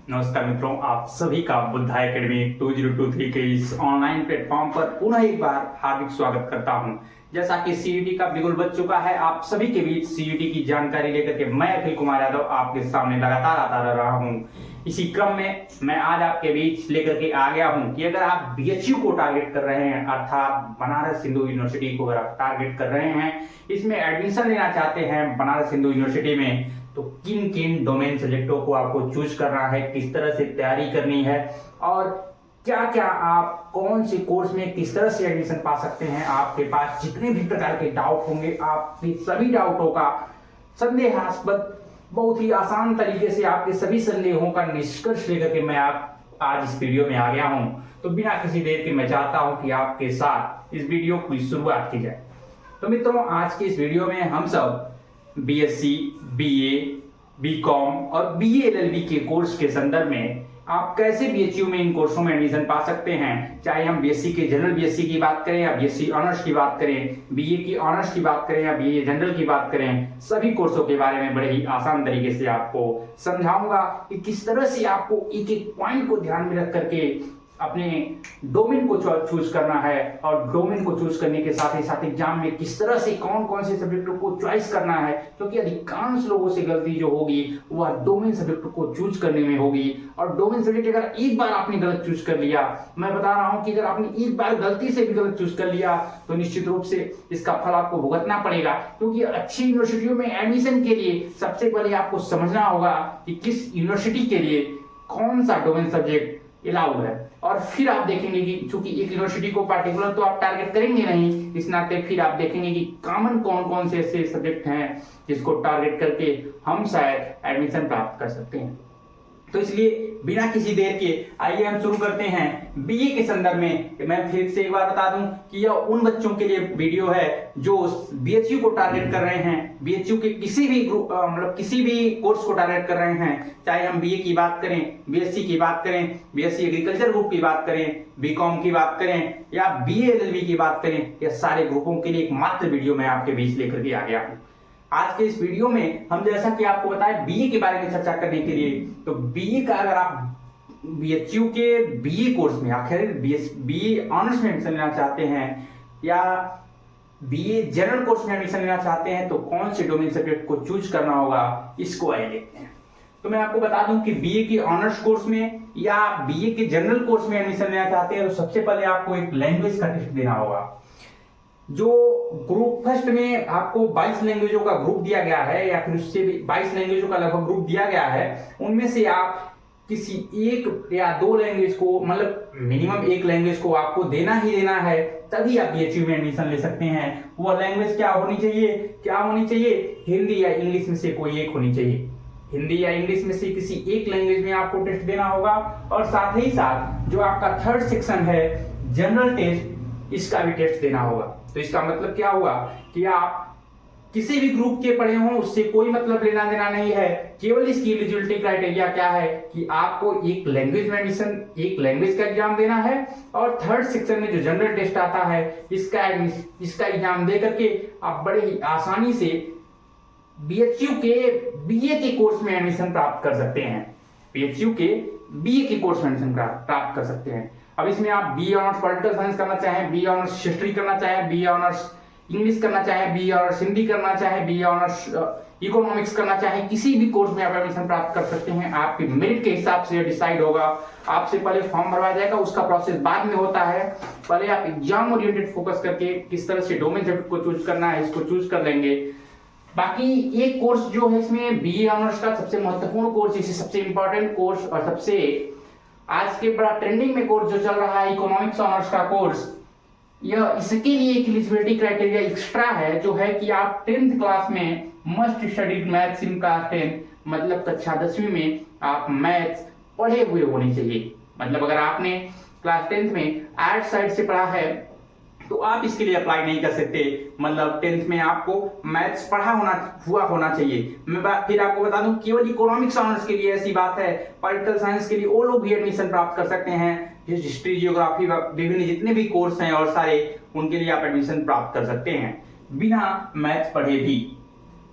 नमस्कार मित्रों, आप सभी का बुद्धा एकेडमी 2023 के इस ऑनलाइन प्लेटफॉर्म पर पुनः एक बार हार्दिक स्वागत करता हूं। जैसा कि सीयूटी का बिगुल बज चुका है, आप सभी के बीच सीयूटी की जानकारी लेकर के मैं अखिल कुमार यादव आपके सामने लगातार आता रहा हूं। इसी क्रम में मैं आज आपके बीच लेकर के आ गया हूं कि अगर आप बीएचयू को टारगेट कर रहे हैं, अर्थात बनारस हिंदू यूनिवर्सिटी को अगर आप टारगेट कर रहे हैं, इसमें एडमिशन लेना चाहते हैं बनारस हिंदू यूनिवर्सिटी में, तो किन किन डोमेन सब्जेक्टों को आपको चूज करना है, किस तरह से तैयारी करनी है और क्या क्या आप कौन से कोर्स में किस तरह से एडमिशन पा सकते हैं। आपके पास जितने भी प्रकार के डाउट होंगे, आपके सभी डाउटों का संदेहास्पद बहुत ही आसान तरीके से आपके सभी संदेहों का निष्कर्ष लेकर के मैं आप आज इस वीडियो में आ गया हूं। तो बिना किसी देर के मैं चाहता हूं कि आपके साथ इस वीडियो की शुरुआत की जाए। तो मित्रों, आज के इस वीडियो में हम सब बीएससी, बीए, बीकॉम और बीए एलएलबी के कोर्स के संदर्भ में आप कैसे बीएचयू में इन कोर्सों में एडमिशन पा सकते हैं, चाहे हम बीएससी के जनरल बीएससी की बात करें या बीएससी ऑनर्स की बात करें, बीए की ऑनर्स की बात करें या बीए जनरल की बात करें, सभी कोर्सों के बारे में बड़े ही आसान तरीके से आपको समझाऊंगा कि किस तरह से आपको एक एक पॉइंट को ध्यान में रख करके अपने डोमेन को चूज करना है और डोमेन को चूज करने के साथ ही एग्जाम में किस तरह से कौन कौन से सब्जेक्टों को चॉइस करना है, क्योंकि अधिकांश लोगों से गलती जो होगी वह डोमेन सब्जेक्ट को चूज करने में होगी। और डोमेन सब्जेक्ट अगर एक बार आपने गलत चूज कर लिया, मैं बता रहा हूं कि अगर आपने एक बार गलती से भी गलत चूज कर लिया तो निश्चित रूप से इसका फल आपको भुगतना पड़ेगा। क्योंकि अच्छी यूनिवर्सिटियों में एडमिशन के लिए सबसे पहले आपको समझना होगा कि किस यूनिवर्सिटी के लिए कौन सा डोमेन सब्जेक्ट अलाउड है, और फिर आप देखेंगे कि चूंकि एक यूनिवर्सिटी को पार्टिकुलर तो आप टारगेट करेंगे नहीं, इस नाते फिर आप देखेंगे कि कॉमन कौन कौन से ऐसे सब्जेक्ट हैं जिसको टारगेट करके हम शायद एडमिशन प्राप्त कर सकते हैं। तो इसलिए बिना किसी देर के आइए हम शुरू करते हैं बीए के संदर्भ में। मैं फिर से एक बार बता दूं कि यह उन बच्चों के लिए वीडियो है जो बीएचयू को टारगेट कर रहे हैं, बीएचयू के किसी भी ग्रुप मतलब किसी भी कोर्स को टारगेट कर रहे हैं, चाहे हम बीए की बात करें, बीएससी की बात करें, बीएससी एग्रीकल्चर ग्रुप की बात करें, बीकॉम की बात करें या बीए एलएलबी की बात करें, यह सारे ग्रुपों के लिए एक मात्र वीडियो मैं आपके बीच लेकर के आ गया हूं। आज के इस वीडियो में हम जैसा कि आपको बताएं बीए के बारे में चर्चा करने के लिए, तो बीए का अगर आप बीएचयू के बीए कोर्स में आखिर बीए ऑनर्स में एडमिशन लेना चाहते हैं या बीए जनरल कोर्स में एडमिशन लेना चाहते हैं, तो कौन से डोमेन सब्जेक्ट को चूज करना होगा, इसको आइए देखते हैं। तो मैं आपको बता दूं कि बीए के ऑनर्स कोर्स में या बीए के जनरल कोर्स में एडमिशन लेना चाहते हैं तो सबसे पहले आपको एक लैंग्वेज का टेस्ट देना होगा। जो ग्रुप फर्स्ट में आपको 22 लैंग्वेजों का ग्रुप दिया गया है या फिर उससे भी 22 लैंग्वेजों का लगभग ग्रुप दिया गया है, उनमें से आप किसी एक या दो लैंग्वेज को, मतलब मिनिमम एक लैंग्वेज को आपको देना ही देना है, तभी आप बीएचयू में एडमिशन ले सकते हैं। वह लैंग्वेज क्या होनी चाहिए? हिंदी या इंग्लिश में से कोई एक होनी चाहिए। हिंदी या इंग्लिश में से किसी एक लैंग्वेज में आपको टेस्ट देना होगा। और साथ ही साथ जो आपका थर्ड सेक्शन है जनरल टेस्ट, इसका भी टेस्ट देना होगा। तो इसका मतलब क्या हुआ कि आप किसी भी ग्रुप के पढ़े हों, उससे कोई मतलब लेना देना नहीं है। केवल इसकी एलिजिबिलिटी क्राइटेरिया क्या है कि आपको एक लैंग्वेज में एडमिशन, एक लैंग्वेज का एग्जाम देना है और थर्ड सेक्शन में जो जनरल टेस्ट आता है इसका एग्जाम दे करके आप बड़े ही आसानी से बीएचयू के बीए के कोर्स में एडमिशन प्राप्त कर सकते हैं। बीएचयू के बीए के कोर्स में एडमिशन प्राप्त कर सकते हैं। अब इसमें आप बीए ऑनर्स पॉलिटिकल साइंस करना चाहें, बीए ऑनर्स हिस्ट्री करना चाहें, बीए ऑनर्स इंग्लिश करना चाहें, बीए ऑनर्स हिंदी करना चाहें, बीए ऑनर्स इकोनॉमिक्स करना चाहें, किसी भी कोर्स में आप एडमिशन प्राप्त कर सकते हैं। आपके मेरिट के हिसाब से डिसाइड होगा। आपसे पहले फॉर्म भरवाया जाएगा, उसका प्रोसेस बाद में होता है। पहले आप एग्जाम ओरिएंटेड फोकस करके किस तरह से डोमेन सब्जेक्ट को चूज करना है, इसको चूज कर लेंगे। बाकी एक कोर्स जो है इसमें बीए ऑनर्स का सबसे महत्वपूर्ण कोर्स, इसे सबसे इंपॉर्टेंट कोर्स और सबसे आज के बड़ा ट्रेंडिंग में कोर्स जो चल रहा है इकोनॉमिक्स ऑनर्स का कोर्स, यह इसके लिए एक एलिजिबिलिटी क्राइटेरिया एक्स्ट्रा है, जो है कि आप 10th क्लास में must studied maths in class 10, मतलब कक्षा 10वीं में आप मैथ्स पढ़े हुए होने चाहिए। मतलब अगर आपने क्लास 10th में आर्ट साइड से पढ़ा है तो आप इसके लिए अप्लाई नहीं कर सकते। मतलब 10th में आपको मैथ्स पढ़ा होना चाहिए। मैं फिर आपको बता दूं, केवल इकोनॉमिक्स ऑनर्स के लिए ऐसी बात है। पॉलिटिकल साइंस के लिए वो लोग भी एडमिशन प्राप्त कर सकते हैं, हिस्ट्री, जियोग्राफी, विभिन्न जितने भी कोर्स हैं और सारे, उनके लिए आप एडमिशन प्राप्त कर सकते हैं बिना मैथ्स पढ़े भी।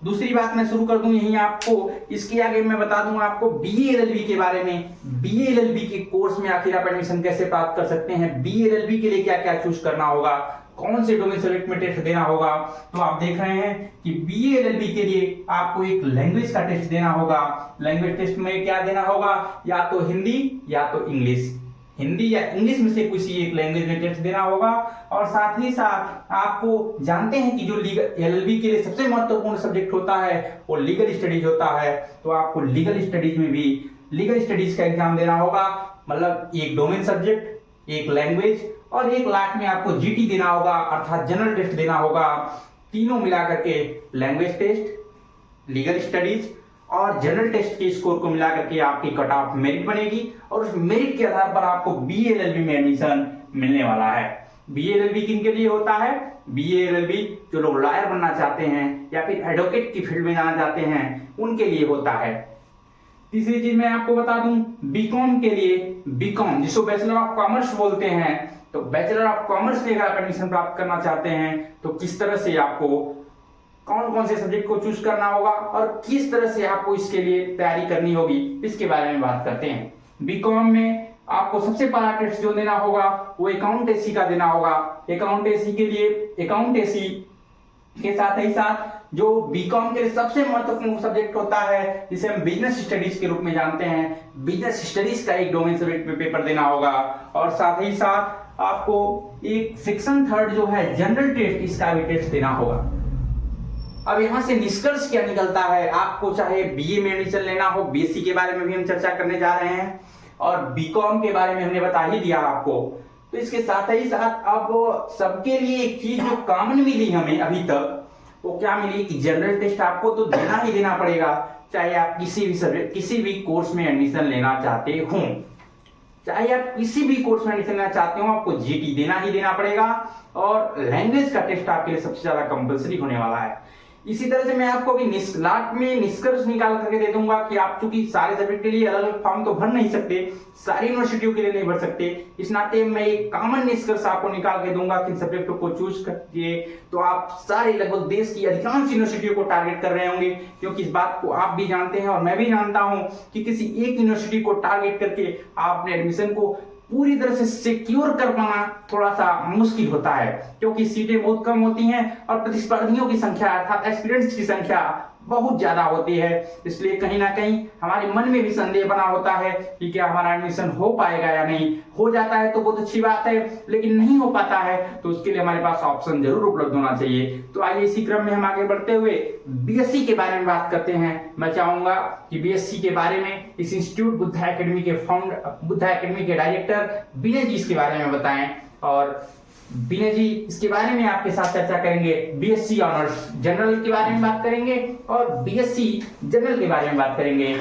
दूसरी बात मैं शुरू कर दूं यहीं आपको, इसके आगे मैं बता दूं आपको बीए एलएलबी के बारे में। बीए एलएलबी के कोर्स में आखिर आप एडमिशन कैसे प्राप्त कर सकते हैं, बीए एलएलबी के लिए क्या क्या चूज करना होगा, कौन से डोमेन सब्जेक्ट में टेस्ट देना होगा। तो आप देख रहे हैं कि बीए एलएलबी के लिए आपको एक लैंग्वेज का टेस्ट देना होगा। लैंग्वेज टेस्ट में क्या देना होगा, या तो हिंदी या तो इंग्लिश, हिंदी या इंग्लिश में से किसी एक लैंग्वेज में टेस्ट देना होगा। और साथ ही साथ आपको जानते हैं कि जो लीगल एलएलबी के लिए सबसे महत्वपूर्ण सब्जेक्ट होता है वो लीगल स्टडीज होता है। तो आपको लीगल स्टडीज में भी लीगल स्टडीज का एग्जाम देना होगा, मतलब एक डोमेन सब्जेक्ट, एक लैंग्वेज और एक लास्ट में आपको जीटी देना होगा, अर्थात जनरल टेस्ट देना होगा। तीनों मिलाकर के लैंग्वेज टेस्ट, लीगल स्टडीज और जनरल टेस्ट के स्कोर को मिलाकर के आपकी कट ऑफ मेरिट बनेगी और उस मेरिट के आधार पर आपको बीए एलएलबी में एडमिशन मिलने वाला है। बीए एलएलबी किन के लिए होता है, बीए एलएलबी जो लोग लॉयर बनना चाहते हैं या फिर एडवोकेट की फील्ड में जाना चाहते हैं उनके लिए होता है। तीसरी चीज मैं आपको बता दूं, बीकॉम के लिए, बीकॉम जिसको बैचलर ऑफ कॉमर्स बोलते हैं, तो बैचलर ऑफ कॉमर्स में अगर आप एडमिशन प्राप्त करना चाहते हैं तो किस तरह से आपको कौन कौन से सब्जेक्ट को चूज करना होगा और किस तरह से आपको इसके लिए तैयारी करनी होगी, इसके बारे में बात करते हैं। बीकॉम में आपको सबसे पहला टेस्ट जो देना होगा वो अकाउंटेंसी का देना होगा। अकाउंटेंसी के लिए अकाउंटेंसी के साथ ही साथ जो बीकॉम के लिए सबसे महत्वपूर्ण सब्जेक्ट होता है जिसे हम बिजनेस स्टडीज के रूप में जानते हैं, बिजनेस स्टडीज का एक डोमेन सब्जेक्ट में पेपर देना होगा। और साथ ही साथ आपको एक सेक्शन 3 जो है जनरल टेस्ट, इसका भी टेस्ट देना होगा। अब यहां से निष्कर्ष क्या निकलता है, आपको चाहे बीए में एडमिशन लेना हो, बीएससी के बारे में भी हम चर्चा करने जा रहे हैं और बीकॉम के बारे में हमने बता ही दिया आपको। तो इसके साथ ही साथ अब सबके लिए एक चीज जो कॉमन मिली हमें अभी तक, वो क्या मिली कि जनरल टेस्ट आपको तो देना ही देना पड़ेगा, चाहे आप किसी भी सब्जेक्ट किसी भी कोर्स में एडमिशन लेना चाहते हो, चाहे आप किसी भी कोर्स में एडमिशन लेना चाहते हो आपको जीटी देना ही देना पड़ेगा। और लैंग्वेज का टेस्ट आपके लिए सबसे ज्यादा कंपलसरी होने वाला है। इसी तरह से मैं आपको अभी लास्ट में निष्कर्ष निकाल करके दे दूंगा कि आप चूंकि सारे सब्जेक्ट के लिए अलग अलग फॉर्म तो भर नहीं सकते, सारी यूनिवर्सिटियों के लिए नहीं भर सकते, इस नाते मैं एक कॉमन निष्कर्ष आपको निकाल के दूंगा कि सब्जेक्टों को चूज करके तो आप सारे लगभग देश की अधिकांश यूनिवर्सिटियों को टारगेट कर रहे होंगे, क्योंकि इस बात को आप भी जानते हैं और मैं भी जानता हूं कि किसी एक यूनिवर्सिटी को टारगेट करके आप अपने एडमिशन को पूरी तरह से सिक्योर कर पाना थोड़ा सा मुश्किल होता है, क्योंकि सीटें बहुत कम होती हैं और प्रतिस्पर्धियों की संख्या अर्थात एस्पिरेंट्स की संख्या बहुत ज्यादा होती है। इसलिए कहीं ना कहीं हमारे मन में भी संदेह बना होता है कि क्या हमारा एडमिशन हो पाएगा या नहीं। हो जाता है तो बहुत अच्छी बात है, लेकिन नहीं हो पाता है तो उसके लिए हमारे पास ऑप्शन जरूर उपलब्ध होना चाहिए। तो आइए इसी क्रम में हम आगे बढ़ते हुए बीएससी के बारे में बात करते हैं। मैं चाहूंगा कि बीएससी के बारे में इस इंस्टीट्यूट बुद्धा एकेडमी के बुद्धा एकेडमी के डायरेक्टर विनय जी इसके बारे में बताएं। और विनय जी इसके बारे में आपके साथ चर्चा करेंगे। बीएससी ऑनर्स जनरल के बारे में बात करेंगे और बीएससी जनरल के बारे में बात करेंगे,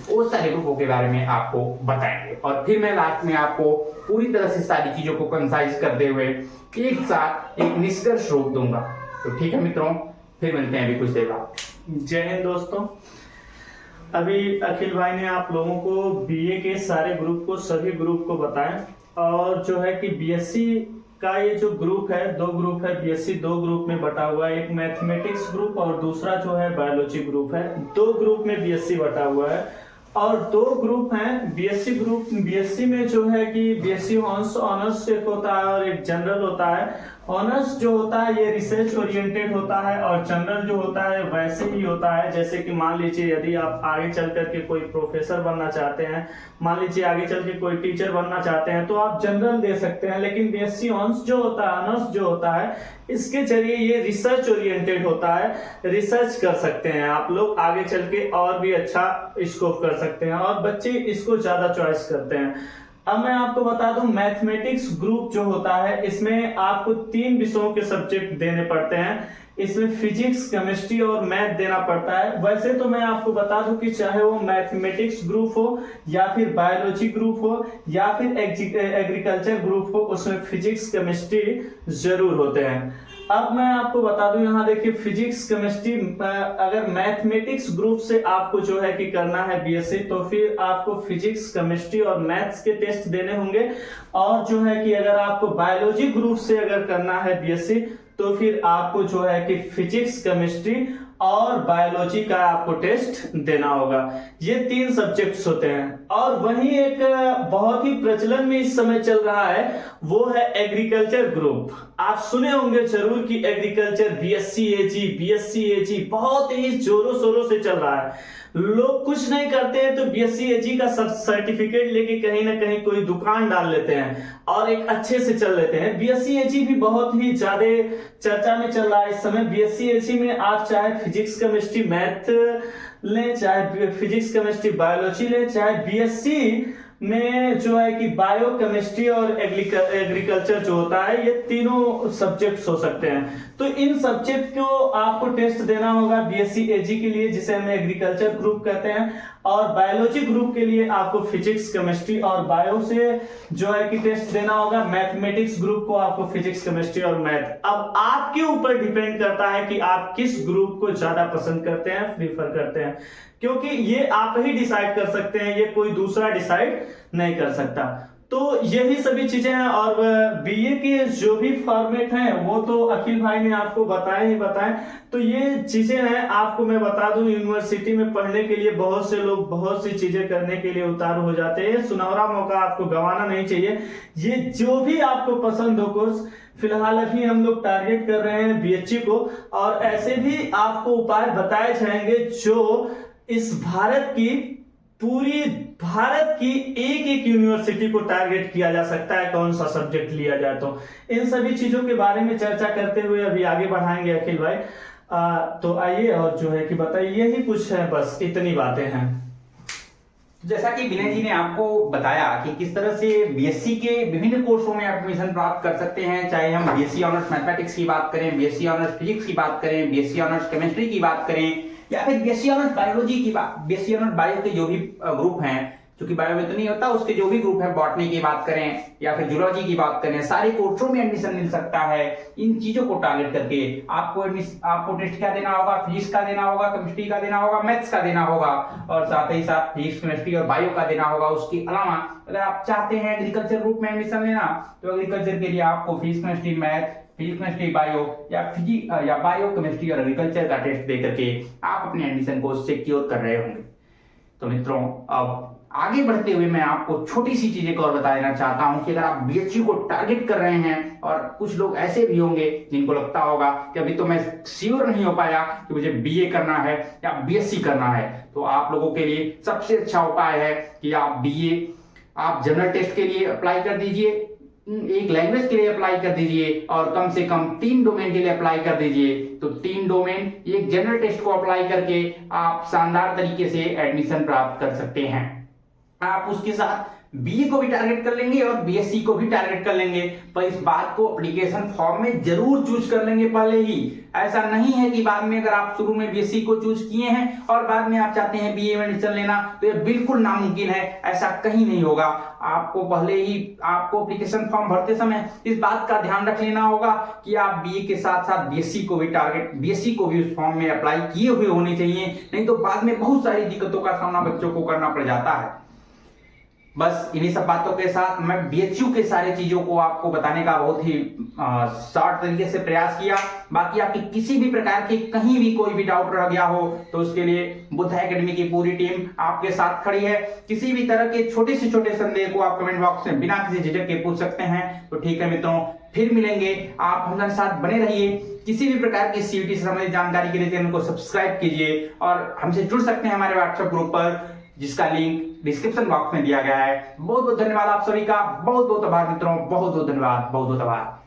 वो सारे ग्रुपों के बारे में आपको बताएंगे और फिर मैं लास्ट में आपको पूरी तरह से सारी चीजों को कंसाइज करते हुए एक साथ एक निष्कर्ष रोक दूंगा। तो ठीक है मित्रों, फिर मिलते हैं अभी कुछ देर बाद। जय हिंद दोस्तों। अभी अखिल भाई ने आप लोगों को बीए के सारे ग्रुप को, सभी ग्रुप को बताएं और जो है कि बीएससी का ये जो ग्रुप है, 2 ग्रुप है, बीएससी 2 ग्रुप में बटा हुआ है, एक मैथमेटिक्स ग्रुप और दूसरा जो है बायोलॉजी ग्रुप है। 2 ग्रुप में बीएससी बटा हुआ है और 2 ग्रुप हैं बीएससी ग्रुप। बीएससी में जो है कि बीएससी ऑनर्स एक होता है और एक जनरल होता है। ऑनर्स जो होता है ये रिसर्च ओरिएंटेड होता है और जनरल जो होता है वैसे ही होता है जैसे कि मान लीजिए यदि आप आगे चल करके कोई प्रोफेसर बनना चाहते हैं, मान लीजिए आगे चल के कोई टीचर बनना चाहते हैं तो आप जनरल दे सकते हैं। लेकिन बीएससी ऑनर्स जो होता है इसके जरिए ये रिसर्च ओरिएंटेड होता है, रिसर्च कर सकते हैं आप लोग, आगे चल के और भी अच्छा स्कोप कर सकते हैं और बच्चे इसको ज्यादा चॉइस करते हैं। अब मैं आपको बता दूं मैथमेटिक्स ग्रुप जो होता है इसमें आपको 3 विषयों के सब्जेक्ट देने पड़ते हैं। इसमें फिजिक्स, केमिस्ट्री और मैथ देना पड़ता है। वैसे तो मैं आपको बता दूं कि चाहे वो मैथमेटिक्स ग्रुप हो या फिर बायोलॉजी ग्रुप हो या फिर एग्रीकल्चर ग्रुप हो, उसमें फिजिक्स केमिस्ट्री जरूर होते हैं। अब मैं आपको बता दूं, यहाँ देखिए फिजिक्स केमिस्ट्री, अगर मैथमेटिक्स ग्रुप से आपको जो है कि करना है बीएससी तो फिर आपको फिजिक्स केमिस्ट्री और मैथ्स के टेस्ट देने होंगे। और जो है कि अगर आपको बायोलॉजी ग्रुप से अगर करना है बीएससी तो फिर आपको जो है कि फिजिक्स केमिस्ट्री और बायोलॉजी का आपको टेस्ट देना होगा। ये 3 सब्जेक्ट्स होते हैं। और वहीं एक बहुत ही प्रचलन में इस समय चल रहा है, वो है एग्रीकल्चर ग्रुप। आप सुने होंगे जरूर कि एग्रीकल्चर बीएससी एजी बहुत ही जोरों शोरों से चल रहा है। लोग कुछ नहीं करते हैं तो बीएससी एजी का सर्टिफिकेट लेके कहीं ना कहीं कोई दुकान डाल लेते हैं और एक अच्छे से चल लेते हैं। बीएससी एजी भी बहुत ही ज्यादा चर्चा में चल रहा है इस समय। बीएससी एजी में आप चाहे फिजिक्स केमिस्ट्री मैथ लें, चाहे फिजिक्स केमिस्ट्री बायोलॉजी लें, चाहे बीएससी में जो है कि बायो केमिस्ट्री और एग्रीकल्चर जो होता है, ये तीनों सब्जेक्ट्स हो सकते हैं। तो इन सब्जेक्ट को आपको टेस्ट देना होगा बीएससी एजी के लिए, जिसे हम एग्रीकल्चर ग्रुप कहते हैं, और बायोलॉजी ग्रुप के लिए आपको फिजिक्स केमिस्ट्री और बायो से जो है कि टेस्ट देना होगा। मैथमेटिक्स ग्रुप को आपको फिजिक्स केमिस्ट्री और मैथ। अब आपके ऊपर डिपेंड करता है कि आप किस ग्रुप को ज्यादा पसंद करते हैं, प्रीफर करते हैं, क्योंकि ये आप ही डिसाइड कर सकते हैं, ये कोई दूसरा डिसाइड नहीं कर सकता। तो यही सभी चीजें हैं। और बीए के जो भी फॉर्मेट हैं वो तो अखिल भाई ने आपको बताए। तो ये चीजें हैं, आपको मैं बता दूं, यूनिवर्सिटी में पढ़ने के लिए बहुत से लोग बहुत सी चीजें करने के लिए उतारू हो जाते हैं। सुनहरा मौका आपको गंवाना नहीं चाहिए। ये जो भी आपको पसंद हो कोर्स, फिलहाल अभी हम लोग टारगेट कर रहे हैं बीएचयू को, और ऐसे भी आपको उपाय बताए जाएंगे जो इस पूरी भारत की एक यूनिवर्सिटी को टारगेट किया जा सकता है, कौन सा सब्जेक्ट लिया जाए। तो इन सभी चीजों के बारे में चर्चा करते हुए अभी आगे बढ़ाएंगे अखिल भाई। तो आइए और जो है कि बताइए, यही कुछ है, बस इतनी बातें हैं। जैसा कि विनय जी ने आपको बताया कि किस तरह से बीएससी के विभिन्न कोर्सों में एडमिशन प्राप्त कर सकते हैं, चाहे हम बीएससी ऑनर्स मैथमेटिक्स की बात करें, बीएससी ऑनर्स फिजिक्स की बात करें, बीएससी ऑनर्स केमिस्ट्री की बात करें, या फिर बीएससी ऑनर्स बायोलॉजी की बात, बीएससी ऑनर्स बायो के जो भी ग्रुप हैं, क्योंकि बायो में तो नहीं होता, उसके जो भी ग्रुप है, बॉटनी की बात करें या फिर जूलॉजी की बात करें, सारे कोर्सों में एडमिशन मिल सकता है। इन चीजों को टारगेट करके आपको टेस्ट क्या देना होगा, फिजिक्स का देना होगा, केमिस्ट्री का देना होगा, मैथ्स का देना होगा, और साथ ही साथ फिजिक्स केमिस्ट्री और बायो का देना होगा। उसके अलावा अगर आप चाहते हैं एग्रीकल्चर ग्रुप में एडमिशन लेना, तो एग्रीकल्चर के लिए आपको physics chemistry math, physics chemistry bio या बायो केमिस्ट्री और एग्रीकल्चर का टेस्ट दे करके आप अपने एडमिशन को सिक्योर कर रहे होंगे। तो मित्रों, अब आगे बढ़ते हुए मैं आपको छोटी सी चीजें और बता देना चाहता हूं कि अगर आप बीएचयू को टारगेट कर रहे हैं, और कुछ लोग ऐसे भी होंगे जिनको लगता होगा कि अभी तो मैं श्योर नहीं हो पाया कि मुझे बीए करना है या बीएससी करना है, तो आप लोगों के लिए सबसे अच्छा उपाय है कि आप जनरल टेस्ट के लिए अप्लाई कर दीजिए, एक लैंग्वेज के लिए अप्लाई कर दीजिए, और कम से कम 3 डोमेन के लिए अप्लाई कर दीजिए। तो 3 डोमेन, एक जनरल टेस्ट को अप्लाई करके आप शानदार तरीके से एडमिशन प्राप्त कर सकते हैं। आप उसके साथ बीए को भी टारगेट कर लेंगे और बीएससी को भी टारगेट कर लेंगे, पर इस बात को एप्लीकेशन फॉर्म में जरूर चूज कर लेंगे पहले ही। ऐसा नहीं है कि बाद में अगर आप शुरू में बीएससी को चूज किए हैं और बाद में आप चाहते हैं बीए में एडमिशन लेना, तो ये बिल्कुल नामुमकिन है, ऐसा कहीं नहीं होगा। आपको पहले ही आपको एप्लीकेशन फॉर्म भरते समय इस बात का ध्यान रख लेना होगा कि आप बीए के साथ साथ बीएससी को भी उस फॉर्म में अप्लाई किए हुए होने चाहिए, नहीं तो बाद में बहुत सारी दिक्कतों का सामना बच्चों को करना पड़ जाता है। बस इन्हीं सब बातों के साथ मैं बीएचयू के सारे चीजों को आपको बताने का बहुत ही शॉर्ट तरीके से प्रयास किया। बाकी आपकी किसी भी प्रकार की कहीं भी कोई भी डाउट रह गया हो तो उसके लिए बुद्धा एकेडमी की पूरी टीम आपके साथ खड़ी है। किसी भी तरह के छोटे से छोटे संदेह को आप कमेंट बॉक्स में बिना किसी झिझक के पूछ सकते हैं। तो ठीक है मित्रों, फिर मिलेंगे, आप हमारे साथ बने रहिए। किसी भी प्रकार की सीयूटी से संबंधित जानकारी के लिए चैनल को सब्सक्राइब कीजिए और हमसे जुड़ सकते हैं हमारे व्हाट्सएप ग्रुप पर, जिसका लिंक डिस्क्रिप्शन बॉक्स में दिया गया है। बहुत बहुत धन्यवाद आप सभी का, बहुत बहुत आभार मित्रों, बहुत बहुत धन्यवाद, बहुत बहुत आभार।